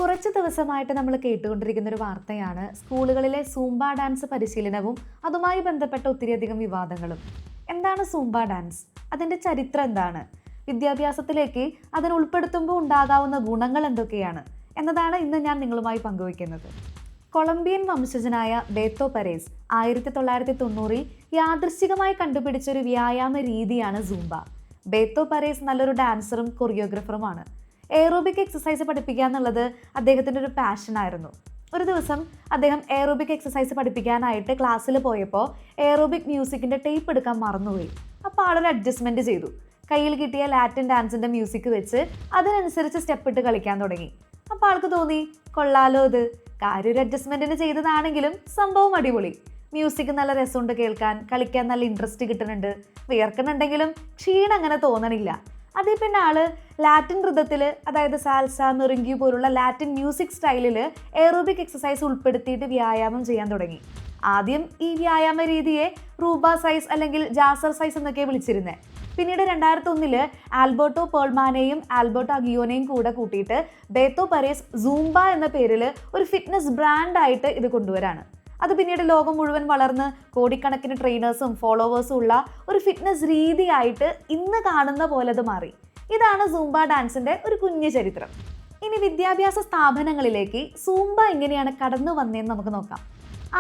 കുറച്ച് ദിവസമായിട്ട് നമ്മൾ കേട്ടുകൊണ്ടിരിക്കുന്ന ഒരു വാർത്തയാണ് സ്കൂളുകളിലെ സൂംബ ഡാൻസ് പരിശീലനവും അതുമായി ബന്ധപ്പെട്ട ഒത്തിരിയധികം വിവാദങ്ങളും. എന്താണ് സൂംബ ഡാൻസ്? അതിൻ്റെ ചരിത്രം എന്താണ്? വിദ്യാഭ്യാസത്തിലേക്ക് അതിനെ ഉൾപ്പെടുത്തുമ്പോൾ ഉണ്ടാകാവുന്ന ഗുണങ്ങൾ എന്തൊക്കെയാണ് എന്നതാണ് ഇന്ന് ഞാൻ നിങ്ങളുമായി പങ്കുവയ്ക്കുന്നത്. കൊളംബിയൻ വംശജനായ ബേത്തോ പരേസ് 1990 യാദൃശ്ചികമായി കണ്ടുപിടിച്ചൊരു വ്യായാമ രീതിയാണ് സൂംബ. ബേത്തോ പരേസ് നല്ലൊരു ഡാൻസറും കൊറിയോഗ്രാഫറുമാണ്. എയറോബിക് എക്സസൈസ് പഠിപ്പിക്കുക എന്നുള്ളത് അദ്ദേഹത്തിൻ്റെ ഒരു പാഷനായിരുന്നു. ഒരു ദിവസം അദ്ദേഹം എയറോബിക് എക്സസൈസ് പഠിപ്പിക്കാനായിട്ട് ക്ലാസ്സിൽ പോയപ്പോൾ എയറോബിക് മ്യൂസിക്കിൻ്റെ ടേപ്പ് എടുക്കാൻ മറന്നുപോയി. അപ്പോൾ ആളൊരു അഡ്ജസ്റ്റ്മെൻറ്റ് ചെയ്തു. കയ്യിൽ കിട്ടിയ ലാറ്റിൻ ഡാൻസിൻ്റെ മ്യൂസിക് വെച്ച് അതിനനുസരിച്ച് സ്റ്റെപ്പ് ഇട്ട് കളിക്കാൻ തുടങ്ങി. അപ്പോൾ ആൾക്ക് തോന്നി, കൊള്ളാലോ, ഇത് കാര്യം ഒരു അഡ്ജസ്റ്റ്മെൻറ്റിന് ചെയ്തതാണെങ്കിലും സംഭവം അടിപൊളി. മ്യൂസിക് നല്ല രസമുണ്ട് കേൾക്കാൻ, കളിക്കാൻ നല്ല ഇൻട്രസ്റ്റ് കിട്ടുന്നുണ്ട്, വിയർക്കുന്നുണ്ടെങ്കിലും ക്ഷീണം അങ്ങനെ തോന്നണില്ല. അതേ പിന്നെ ആള് ലാറ്റിൻ നൃത്തത്തിൽ, അതായത് സാൽസ, മെറിംഗ്യൂ പോലുള്ള ലാറ്റിൻ മ്യൂസിക് സ്റ്റൈലിൽ എയറോബിക് എക്സസൈസ് ഉൾപ്പെടുത്തിയിട്ട് വ്യായാമം ചെയ്യാൻ തുടങ്ങി. ആദ്യം ഈ വ്യായാമ രീതിയെ റൂബ സൈസ് അല്ലെങ്കിൽ ജാസർ സൈസ് എന്നൊക്കെ വിളിച്ചിരുന്നത്. പിന്നീട് 2001 ആൽബർട്ടോ പേൾമാനെയും ആൽബർട്ടോ അഗിയോനെയും കൂടെ കൂട്ടിയിട്ട് ബേത്തോ പരേസ് സൂംബ എന്ന പേരിൽ ഒരു ഫിറ്റ്നസ് ബ്രാൻഡായിട്ട് ഇത് കൊണ്ടുവരാണ്. അത് പിന്നീട് ലോകം മുഴുവൻ വളർന്ന് കോടിക്കണക്കിന് ട്രെയിനേഴ്സും ഫോളോവേഴ്സും ഉള്ള ഒരു ഫിറ്റ്നസ് രീതിയായിട്ട് ഇന്ന് കാണുന്ന പോലെ അത് മാറി. ഇതാണ് സൂംബ ഡാൻസിൻ്റെ ഒരു കുഞ്ഞു ചരിത്രം. ഇനി വിദ്യാഭ്യാസ സ്ഥാപനങ്ങളിലേക്ക് സൂംബ എങ്ങനെയാണ് കടന്നു വന്നതെന്ന് നമുക്ക് നോക്കാം.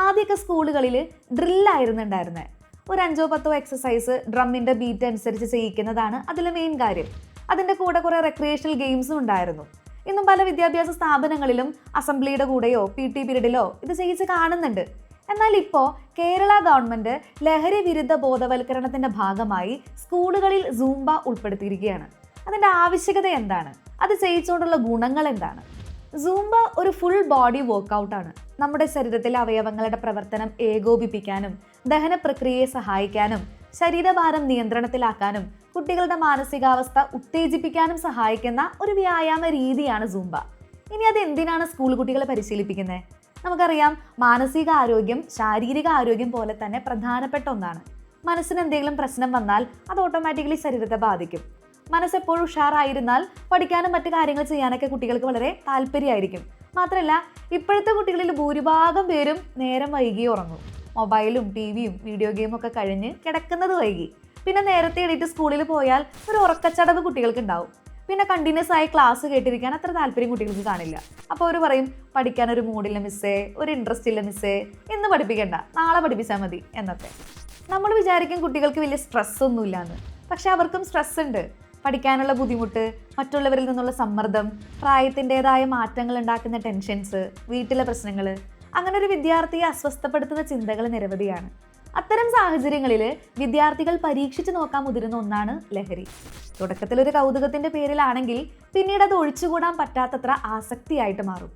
ആദ്യമൊക്കെ സ്കൂളുകളിൽ ഡ്രില്ലായിരുന്നു ഉണ്ടായിരുന്നത്. ഒരു 5-10 എക്സസൈസ് ഡ്രമ്മിൻ്റെ ബീറ്റ് അനുസരിച്ച് ചെയ്യിക്കുന്നതാണ് അതിലെ മെയിൻ കാര്യം. അതിൻ്റെ കൂടെ കുറേ റെക്രിയേഷണൽ ഗെയിംസും ഉണ്ടായിരുന്നു. ഇന്നും പല വിദ്യാഭ്യാസ സ്ഥാപനങ്ങളിലും അസംബ്ലിയുടെ കൂടെയോ PT പീരീഡിലോ ഇത് ചെയ്യിച്ച് കാണുന്നുണ്ട്. എന്നാൽ ഇപ്പോൾ കേരള ഗവൺമെൻറ് ലഹരി വിരുദ്ധ ബോധവൽക്കരണത്തിൻ്റെ ഭാഗമായി സ്കൂളുകളിൽ സൂംബ ഉൾപ്പെടുത്തിയിരിക്കുകയാണ്. അതിൻ്റെ ആവശ്യകത എന്താണ്? അത് ചെയ്യിച്ചുകൊണ്ടുള്ള ഗുണങ്ങൾ എന്താണ്? സൂംബ ഒരു ഫുൾ ബോഡി വർക്കൗട്ടാണ്. നമ്മുടെ ശരീരത്തിലെ അവയവങ്ങളുടെ പ്രവർത്തനം ഏകോപിപ്പിക്കാനും ദഹന പ്രക്രിയയെ സഹായിക്കാനും ശരീരഭാരം നിയന്ത്രണത്തിലാക്കാനും കുട്ടികളുടെ മാനസികാവസ്ഥ ഉത്തേജിപ്പിക്കാനും സഹായിക്കുന്ന ഒരു വ്യായാമ രീതിയാണ് സൂംബ. ഇനി അത് എന്തിനാണ് സ്കൂൾ കുട്ടികളെ പരിശീലിപ്പിക്കുന്നത്? നമുക്കറിയാം, മാനസിക ആരോഗ്യം ശാരീരിക ആരോഗ്യം പോലെ തന്നെ പ്രധാനപ്പെട്ട ഒന്നാണ്. മനസ്സിന് എന്തെങ്കിലും പ്രശ്നം വന്നാൽ അത് ഓട്ടോമാറ്റിക്കലി ശരീരത്തെ ബാധിക്കും. മനസ്സെപ്പോഴും ഉഷാറായിരുന്നാൽ പഠിക്കാനും മറ്റു കാര്യങ്ങൾ ചെയ്യാനൊക്കെ കുട്ടികൾക്ക് വളരെ താല്പര്യമായിരിക്കും. മാത്രമല്ല, ഇപ്പോഴത്തെ കുട്ടികളിൽ ഭൂരിഭാഗം പേരും നേരം വൈകി ഉറങ്ങും. മൊബൈലും TVയും വീഡിയോ ഗെയിമും ഒക്കെ കഴിഞ്ഞ് കിടക്കുന്നത് വൈകി. പിന്നെ നേരത്തെ എണീറ്റ് സ്കൂളിൽ പോയാൽ ഒരു ഉറക്കച്ചടവ് കുട്ടികൾക്ക് ഉണ്ടാവും. പിന്നെ കണ്ടിന്യൂസ് ആയി ക്ലാസ് കേട്ടിരിക്കാൻ അത്ര താല്പര്യം കുട്ടികൾക്ക് കാണില്ല. അപ്പോൾ അവർ പറയും, പഠിക്കാനൊരു മൂഡില്ല മിസ്സേ, ഒരു ഇൻട്രസ്റ്റ് ഇല്ല മിസ്സേ, ഇന്ന് പഠിപ്പിക്കണ്ട, നാളെ പഠിപ്പിച്ചാൽ മതി എന്നൊക്കെ. നമ്മൾ വിചാരിക്കും കുട്ടികൾക്ക് വലിയ സ്ട്രെസ്സൊന്നുമില്ല എന്ന്. പക്ഷെ അവർക്കും സ്ട്രെസ് ഉണ്ട്. പഠിക്കാനുള്ള ബുദ്ധിമുട്ട്, മറ്റുള്ളവരിൽ നിന്നുള്ള സമ്മർദ്ദം, പ്രായത്തിൻ്റെതായ മാറ്റങ്ങൾ ഉണ്ടാക്കുന്ന ടെൻഷൻസ്, വീട്ടിലെ പ്രശ്നങ്ങൾ, അങ്ങനെ ഒരു വിദ്യാർത്ഥിയെ അസ്വസ്ഥപ്പെടുത്തുന്ന ചിന്തകൾ നിരവധിയാണ്. അത്തരം സാഹചര്യങ്ങളിൽ വിദ്യാർത്ഥികൾ പരീക്ഷിച്ച് നോക്കാൻ മുതിരുന്ന ഒന്നാണ് ലഹരി. തുടക്കത്തിൽ ഒരു കൗതുകത്തിൻ്റെ പേരിലാണെങ്കിൽ പിന്നീട് അത് ഒഴിച്ചുകൂടാൻ പറ്റാത്തത്ര ആസക്തിയായിട്ട് മാറും.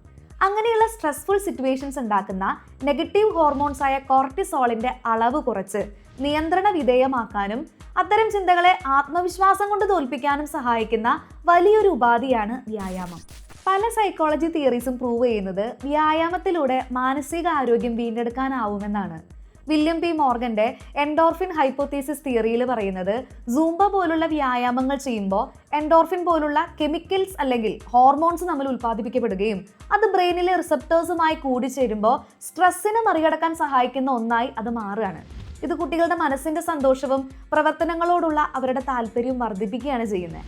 അങ്ങനെയുള്ള സ്ട്രെസ്ഫുൾ സിറ്റുവേഷൻസ് ഉണ്ടാക്കുന്ന നെഗറ്റീവ് ഹോർമോൺസായ കോർട്ടിസോളിൻ്റെ അളവ് കുറച്ച് നിയന്ത്രണ വിധേയമാക്കാനും അത്തരം ചിന്തകളെ ആത്മവിശ്വാസം കൊണ്ട് തോൽപ്പിക്കാനും സഹായിക്കുന്ന വലിയൊരു ഉപാധിയാണ് വ്യായാമം. പല സൈക്കോളജി തിയറീസും പ്രൂവ് ചെയ്യുന്നത് വ്യായാമത്തിലൂടെ മാനസിക ആരോഗ്യം വീണ്ടെടുക്കാനാവുമെന്നാണ്. William P. മോർഗന്റെ എൻഡോർഫിൻ ഹൈപ്പോത്തീസിസ് തിയറിയിൽ പറയുന്നത്, സൂംബ പോലുള്ള വ്യായാമങ്ങൾ ചെയ്യുമ്പോൾ എൻഡോർഫിൻ പോലുള്ള കെമിക്കൽസ് അല്ലെങ്കിൽ ഹോർമോൺസ് നമ്മൾ ഉൽപ്പാദിപ്പിക്കപ്പെടുകയും അത് ബ്രെയിനിലെ റിസപ്റ്റേഴ്സുമായി കൂടിച്ചേരുമ്പോൾ സ്ട്രെസ്സിനെ മറികടക്കാൻ സഹായിക്കുന്ന ഒന്നായി അത് മാറുകയാണ്. ഇത് കുട്ടികളുടെ മനസ്സിൻ്റെ സന്തോഷവും പ്രവർത്തനങ്ങളോടുള്ള അവരുടെ താല്പര്യവും വർദ്ധിപ്പിക്കുകയാണ് ചെയ്യുന്നത്.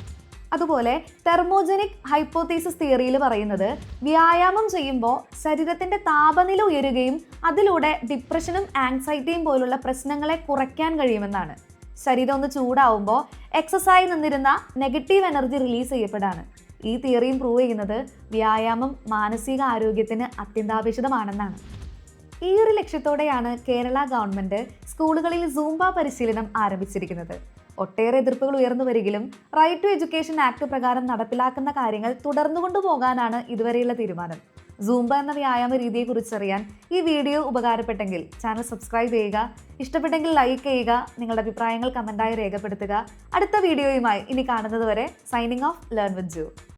അതുപോലെ തെർമോജനിക് ഹൈപ്പോത്തീസിസ് തിയറിയിൽ പറയുന്നത്, വ്യായാമം ചെയ്യുമ്പോൾ ശരീരത്തിൻ്റെ താപനില ഉയരുകയും അതിലൂടെ ഡിപ്രഷനും ആങ്സൈറ്റിയും പോലുള്ള പ്രശ്നങ്ങളെ കുറയ്ക്കാൻ കഴിയുമെന്നാണ്. ശരീരം ഒന്ന് ചൂടാവുമ്പോൾ എക്സസൈസ് നിന്നിരുന്ന നെഗറ്റീവ് എനർജി റിലീസ് ചെയ്യപ്പെടാണ്. ഈ തിയറിയും പ്രൂവ് ചെയ്യുന്നത് വ്യായാമം മാനസിക ആരോഗ്യത്തിന് അത്യന്താപേക്ഷിതമാണെന്നാണ്. ഈ ഒരു ലക്ഷ്യത്തോടെയാണ് കേരള ഗവൺമെൻറ് സ്കൂളുകളിൽ സൂംബ പരിശീലനം ആരംഭിച്ചിരിക്കുന്നത്. ഒട്ടേറെ എതിർപ്പുകൾ ഉയർന്നു വരികിലും റൈറ്റ് ടു എഡ്യൂക്കേഷൻ ആക്ട് പ്രകാരം നടപ്പിലാക്കുന്ന കാര്യങ്ങൾ തുടർന്നുകൊണ്ടു പോകാനാണ് ഇതുവരെയുള്ള തീരുമാനം. സൂംബ എന്ന വ്യായാമ രീതിയെക്കുറിച്ചറിയാൻ ഈ വീഡിയോ ഉപകാരപ്പെട്ടെങ്കിൽ ചാനൽ സബ്സ്ക്രൈബ് ചെയ്യുക. ഇഷ്ടപ്പെട്ടെങ്കിൽ ലൈക്ക് ചെയ്യുക. നിങ്ങളുടെ അഭിപ്രായങ്ങൾ കമൻറ്റായി രേഖപ്പെടുത്തുക. അടുത്ത വീഡിയോയുമായി ഇനി കാണുന്നത് വരെ signing off, learn with Joe.